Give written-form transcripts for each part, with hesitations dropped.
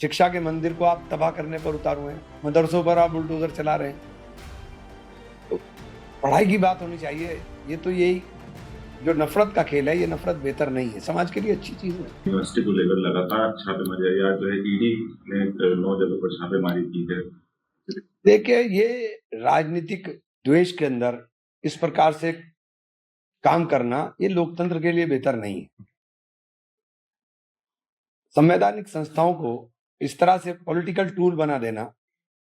शिक्षा के मंदिर को आप तबाह करने पर उतारू हैं, मदरसों पर आप बुलडोजर चला रहे हैं। तो पढ़ाई की बात होनी चाहिए। ये तो यही जो नफरत का खेल है, ये नफरत बेहतर नहीं है, समाज के लिए अच्छी चीज है। यूनिवर्सिटी को लेकर लगातार छापेमारी या जो है ईडी ने 9 जगहों पर छापेमारी की है। देखिए, ये राजनीतिक द्वेष के अंदर इस प्रकार से काम करना ये लोकतंत्र के लिए बेहतर नहीं है। संवैधानिक संस्थाओं को इस तरह से पॉलिटिकल टूल बना देना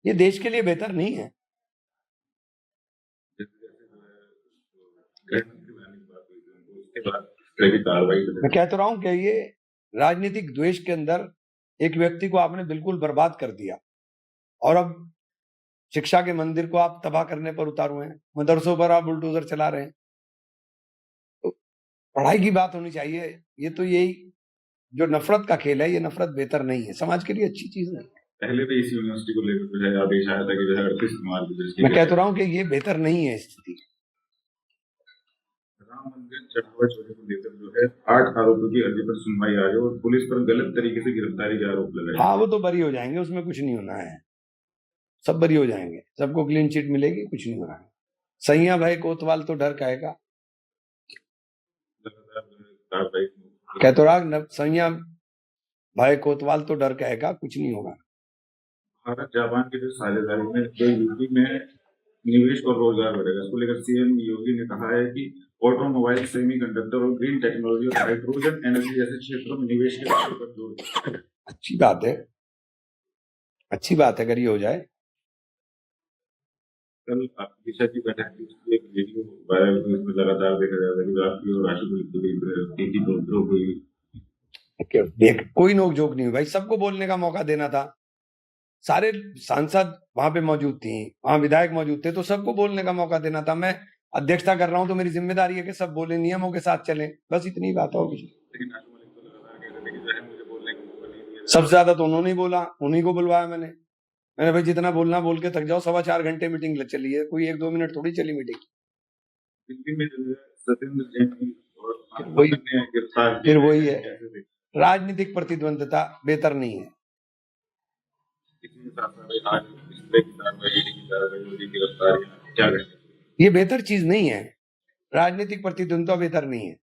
ये देश के लिए बेहतर नहीं है। मैं कह तो रहा हूं कि ये राजनीतिक द्वेष के अंदर एक व्यक्ति को आपने बिल्कुल बर्बाद कर दिया और अब शिक्षा के मंदिर को आप तबाह करने पर उतारू हैं, मदरसों पर आप बुलडोजर चला रहे हैं। तो पढ़ाई की बात होनी चाहिए। ये तो यही जो नफरत का खेल है, ये नफरत बेहतर नहीं है, समाज के लिए अच्छी चीज नहीं है। पहले भी इस यूनिवर्सिटी को लेकर जो है आदेश आया था कि जो है 38 मार्च मैं कह तो रहा हूं कि ये बेहतर नहीं है स्थिति। राम मंदिर चढ़ावा चोरी को लेकर जो है 8 आरोपियों की अर्जी पर सुनवाई आ रही है और पुलिस पर गलत तरीके से गिरफ्तारी के आरोप लगाए। हाँ, वो तो बरी हो जाएंगे, उसमें कुछ नहीं होना है, सब बरी हो जाएंगे, सबको क्लीन चिट मिलेगी, कुछ नहीं होना है। सैया भाई कोतवाल तो डर कहेगा, कह तो रहा सैया भाई कोतवाल तो डर कहेगा, कुछ नहीं होगा। भारत जापान की जो साझेदारी में जो यूपी में निवेश और रोजगार बढ़ेगा, इसको लेकर सीएम योगी ने कहा है कि ऑटोमोबाइल, सेमीकंडक्टर और ग्रीन टेक्नोलॉजी और हाइड्रोजन एनर्जी जैसे क्षेत्रों में निवेश के बारे पर जोर दिया। अच्छी बात है, अच्छी बात है अगर ये हो जाए। कल दिशा की बैठक की एक वीडियो वायरल हुई, इसमें लगातार देखा जा रहा है कि राष्ट्रीय और राष्ट्रपति देख, कोई नोकझोंक नहीं हुई भाई, सबको बोलने का मौका देना था। सारे सांसद वहां पे मौजूद थी, वहां विधायक मौजूद थे, तो सबको बोलने का मौका देना था। मैं अध्यक्षता कर रहा हूं तो मेरी जिम्मेदारी है कि सब बोले, नियमों के साथ चलें, बस इतनी बात होगी। सबसे ज्यादा तो उन्होंने ही बोला, उन्हीं को बुलवाया मैंने भाई जितना बोलना बोल के थक जाओ, 4.25 घंटे मीटिंग चली है, कोई 1-2 मिनट थोड़ी चली मीटिंग। फिर वही है, राजनीतिक प्रतिद्वंदता बेहतर नहीं है। ये बेहतर चीज नहीं है, राजनीतिक प्रतिद्वंदता बेहतर नहीं है।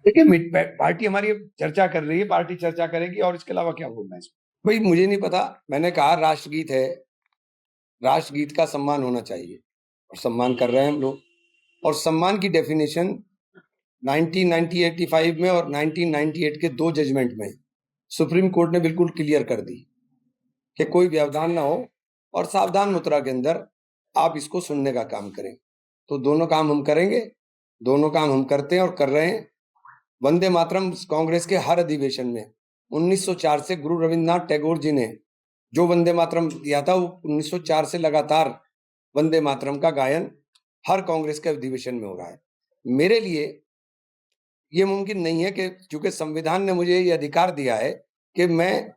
देखिए, पार्टी हमारी चर्चा कर रही है, पार्टी चर्चा करेगी और इसके अलावा क्या बोलना है इसमें। भाई मुझे नहीं पता, मैंने कहा राष्ट्रगीत है, राष्ट्रगीत का सम्मान होना चाहिए और सम्मान कर रहे हैं हम लोग। और सम्मान की डेफिनेशन 1985 में और 1998 के 2 जजमेंट में सुप्रीम कोर्ट ने बिल्कुल क्लियर कर दी कि कोई व्यवधान ना हो और सावधान मुद्रा के अंदर आप इसको सुनने का काम करें। तो दोनों काम हम करेंगे, दोनों काम हम करते हैं और कर रहे हैं। वंदे मातरम कांग्रेस के हर अधिवेशन में 1904 से गुरु रविन्द्रनाथ टैगोर जी ने जो वंदे मातरम दिया था, वो 1904 से लगातार वंदे मातरम का गायन हर कांग्रेस के अधिवेशन में हो रहा है। मेरे लिए ये मुमकिन नहीं है कि चूंकि संविधान ने मुझे ये अधिकार दिया है कि मैं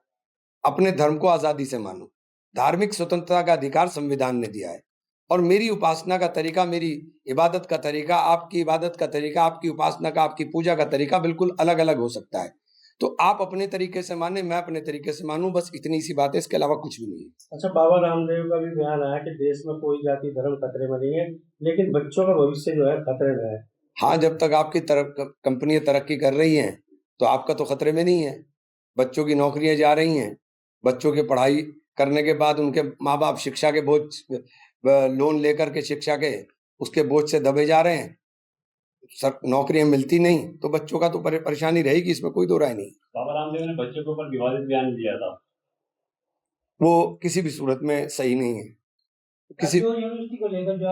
अपने धर्म को आजादी से मानूं, धार्मिक स्वतंत्रता का अधिकार संविधान ने दिया है। और मेरी उपासना का तरीका, मेरी इबादत का तरीका, आपकी इबादत का तरीका, आपकी उपासना का, आपकी पूजा का तरीका बिल्कुल अलग अलग हो सकता है। तो आप अपने तरीके से माने, मैं अपने तरीके से मानूं, बस इतनी सी बात है, इसके अलावा कुछ भी नहीं है। अच्छा, बाबा रामदेव का भी बयान आया कि देश में कोई जाति धर्म खतरे में नहीं है, लेकिन बच्चों का भविष्य जो है खतरे में है। हाँ, जब तक आपकी कंपनियां तरक्की कर रही हैं तो आपका तो खतरे में नहीं है। बच्चों की नौकरियां जा रही हैं, बच्चों की पढ़ाई करने के बाद उनके माँ बाप शिक्षा के बोझ, लोन लेकर के शिक्षा के उसके बोझ से दबे जा रहे हैं, नौकरियां मिलती नहीं, तो बच्चों का तो परेशानी रहेगी, इसमें कोई दो राय नहीं। बाबा रामदेव ने बच्चों के ऊपर विवादित बयान दिया था, वो किसी भी सूरत में सही नहीं है। किसी यूनिवर्सिटी को लेकर जो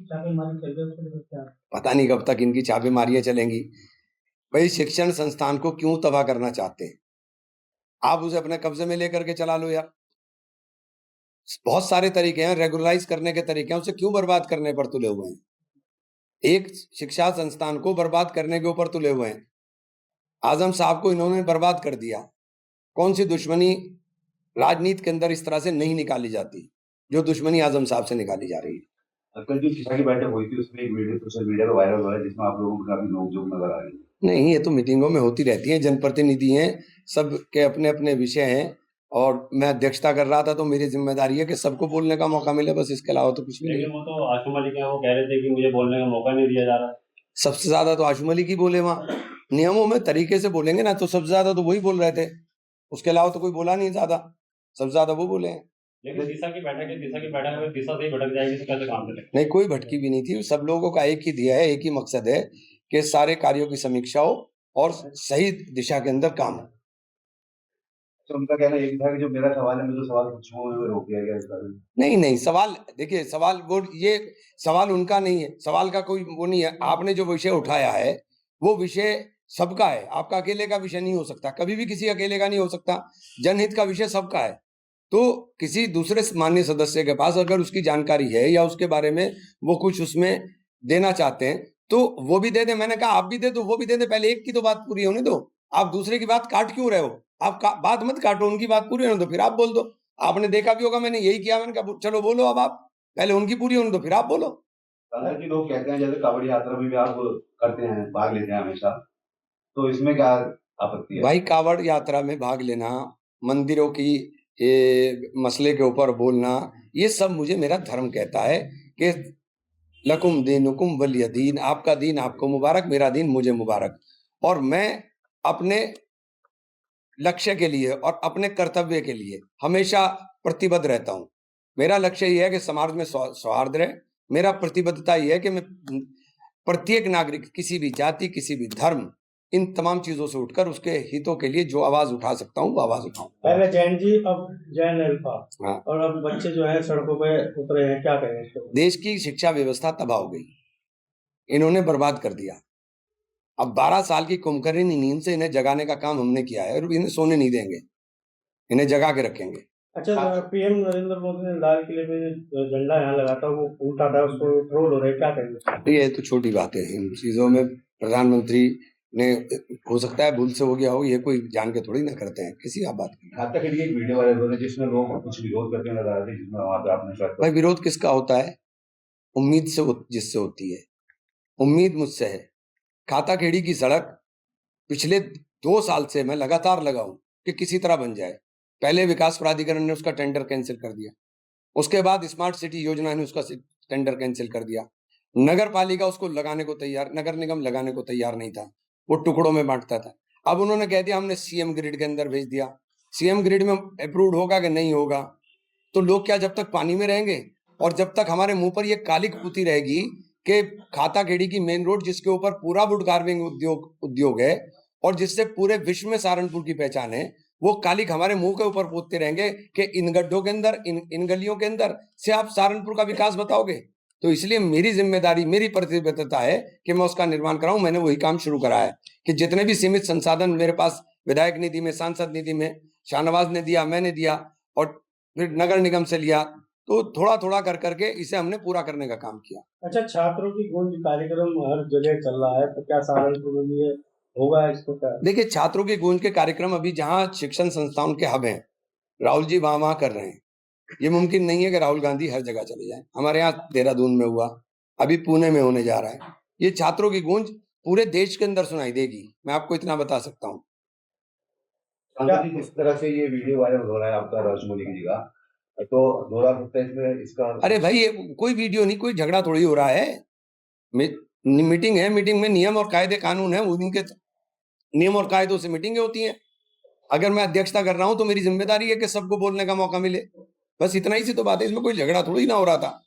छापेमारी चल रही है, पता नहीं कब तक इनकी छापेमारियां चलेंगी। भाई शिक्षण संस्थान को क्यों तबाह करना चाहते हैं? आप उसे अपने कब्जे में लेकर के चला लो यार। बहुत सारे तरीके हैं, रेगुलराइज करने के तरीके हैं, उसे क्यों बर्बाद करने पर तुले हुए हैं? एक शिक्षा संस्थान को बर्बाद करने के ऊपर तुले हुए हैं। आजम साहब को इन्होंने बर्बाद कर दिया। कौन सी दुश्मनी राजनीति के अंदर इस तरह से नहीं निकाली जाती जो दुश्मनी आजम साहब से निकाली जा रही है? कल जो शिक्षा की बैठक हुई थी उसमें एक वीडियो सोशल मीडिया पे वायरल हो रहा है जिसमें आप लोगों को काफी नोकझोंक नजर आ रही है। नहीं, ये तो मीटिंगों में होती रहती है, जनप्रतिनिधि हैं, सबके अपने अपने विषय हैं और मैं अध्यक्षता कर रहा था तो मेरी जिम्मेदारी है कि सबको बोलने का मौका मिले, बस इसके अलावा तो कुछ भी नहीं। लेकिन वो तो आशु मलिक है, वो कह रहे थे कि मुझे बोलने का मौका नहीं दिया जा रहा। सबसे ज्यादा तो आशु मलिक ही बोले वहां, नियमों में तरीके से बोलेंगे ना तो सबसे ज्यादा तो वही बोल रहे थे, उसके अलावा तो कोई बोला नहीं ज्यादा, सबसे ज्यादा वो बोले हैं। लेकिन दिशा की बैठक है, दिशा की बैठक में दिशा से ही भटक जाएगी तो कैसे काम चलेगा? नहीं, कोई भटकी भी नहीं थी, सब लोगों का एक ही दिया है, एक ही मकसद है कि सारे कार्यों की समीक्षा हो और सही दिशा के अंदर काम हो। तो उनका कहना ये भी था कि जो मेरा सवाल है, मैं जो सवाल पूछूंगा वो रोक दिया गया इस बारे में। नहीं नहीं, सवाल देखिए, सवाल वो ये सवाल उनका नहीं है, सवाल का कोई वो नहीं है। आपने जो विषय उठाया है वो विषय सबका है, आपका अकेले का विषय नहीं हो सकता, कभी भी किसी अकेले का नहीं हो सकता। जनहित का विषय सबका है, तो किसी दूसरे माननीय सदस्य के पास अगर उसकी जानकारी है या उसके बारे में वो कुछ उसमें देना चाहते हैं तो वो भी दे दे। मैंने कहा आप भी दे दो, वो भी दे दे, पहले एक की तो बात पूरी होने दो। आप दूसरे की बात काट क्यों रहे हो? आप बात मत काटो, उनकी बात पूरी होने दो, फिर आप बोल दो। आपने देखा भी होगा, मैंने यही किया, मैंने कहा चलो बोलो, अब आप पहले उनकी पूरी होने दो फिर आप बोलो। हालांकि लोग कहते हैं जैसे कावड़ यात्रा में भी आप करते हैं, भाग लेते हैं हमेशा, तो इसमें क्या आपत्ति है? भाई, कावड़ यात्रा में भाग लेना, मंदिरों की ये मसले के ऊपर बोलना, ये सब मुझे मेरा धर्म कहता है कि लकुम दीनुकुम वलिय दीन, आपका दीन आपको मुबारक, मेरा दीन मुझे मुबारक। और मैं अपने लक्ष्य के लिए और अपने कर्तव्य के लिए हमेशा प्रतिबद्ध रहता हूँ। मेरा लक्ष्य यह है कि समाज में सौहार्द रहे। मेरा प्रतिबद्धता यह है कि मैं प्रत्येक नागरिक, किसी भी जाति, किसी भी धर्म, इन तमाम चीजों से उठकर उसके हितों के लिए जो आवाज उठा सकता हूँ वो आवाज उठाऊं। पहले जैन जी, अब जैन अल्फा। हाँ। और अब बच्चे जो है सड़कों पे उतरे हैं, क्या कहें इसको? देश की शिक्षा व्यवस्था तबाह हो गई, इन्होंने बर्बाद कर दिया। अब 12 साल की कुंभकर्णी नींद से इन्हें जगाने का काम हमने किया है और इन्हें सोने नहीं देंगे, इन्हें जगा के रखेंगे। अच्छा, पीएम नरेंद्र मोदी ने लाल किले में झंडा यहाँ लगा था, वो उल्टा था, उसको ट्रोल हो रहे, क्या कहेंगे? ये तो छोटी बात है, इन चीजों में प्रधानमंत्री ने, हो सकता है भूल से हो गया हो, ये कोई जान के थोड़ी ना करते हैं, किसी आप बात की। खाता के लिए एक वीडियो वायरल हो रहा है जिसमें लोग कुछ विरोध करते नजर आ रहे थे, जिसमें वहां पे आपने भाई, विरोध किसका होता है? उम्मीद से जिससे होती है, उम्मीद मुझसे है। खाता खेड़ी की सड़क पिछले 2 साल से मैं लगातार लगा हूं कि किसी तरह बन जाए। पहले विकास प्राधिकरण ने उसका टेंडर कैंसिल कर दिया, उसके बाद स्मार्ट सिटी योजना ने उसका टेंडर कैंसिल कर दिया, नगर पालिका उसको लगाने को तैयार, नगर निगम लगाने को तैयार नहीं था, वो टुकड़ों में बांटता था। अब उन्होंने कह दिया हमने सीएम ग्रिड के अंदर भेज दिया। सीएम ग्रिड में अप्रूव्ड होगा कि नहीं होगा, तो लोग क्या जब तक पानी में रहेंगे और जब तक हमारे मुंह पर ये कालिक पुती रहेगी कि खाता खेड़ी की मेन रोड, जिसके ऊपर पूरा वुड कार्विंग उद्योग है और जिससे पूरे विश्व में सहारनपुर की पहचान है, वो कालिक हमारे मुंह के ऊपर पोतते रहेंगे कि इन गड्ढों के अंदर, इन गलियों के अंदर से आप सहारनपुर का विकास बताओगे। तो इसलिए मेरी जिम्मेदारी, मेरी प्रतिबद्धता है कि मैं उसका निर्माण कराऊं। मैंने वही काम शुरू करा है कि जितने भी सीमित संसाधन मेरे पास विधायक निधि में, सांसद निधि में, शाहनवाज ने दिया, मैंने दिया और फिर नगर निगम से लिया, तो थोड़ा थोड़ा कर करके इसे हमने पूरा करने का काम किया। अच्छा, छात्रों की गूंज कार्यक्रम हर जगह चल रहा है, तो क्या सहारनपुर में भी होगा इसको? क्या देखिए, छात्रों की गूंज के कार्यक्रम अभी जहां शिक्षण संस्थाओं के हब हैं, राहुल जी वहां कर रहे हैं। ये मुमकिन नहीं है कि राहुल गांधी हर जगह चले जाए। हमारे यहाँ देहरादून में हुआ, अभी पुणे में होने जा रहा है। ये छात्रों की गूंज पूरे देश के अंदर सुनाई देगी, मैं आपको इतना बता सकता हूँ। किस तरह से ये वीडियो वायरल हो रहा है आपका राजमौली जी का, तो 2000 इसमें इसका? अरे भाई, ये कोई वीडियो नहीं, कोई झगड़ा थोड़ी हो रहा है। मीटिंग है, मीटिंग में नियम और कायदे कानून है, उनके नियम और कायदों से मीटिंगें होती हैं। अगर मैं अध्यक्षता कर रहा हूं तो मेरी जिम्मेदारी है कि सबको बोलने का मौका मिले, बस इतना ही सी तो बात है, इसमें कोई झगड़ा थोड़ी ना हो रहा था।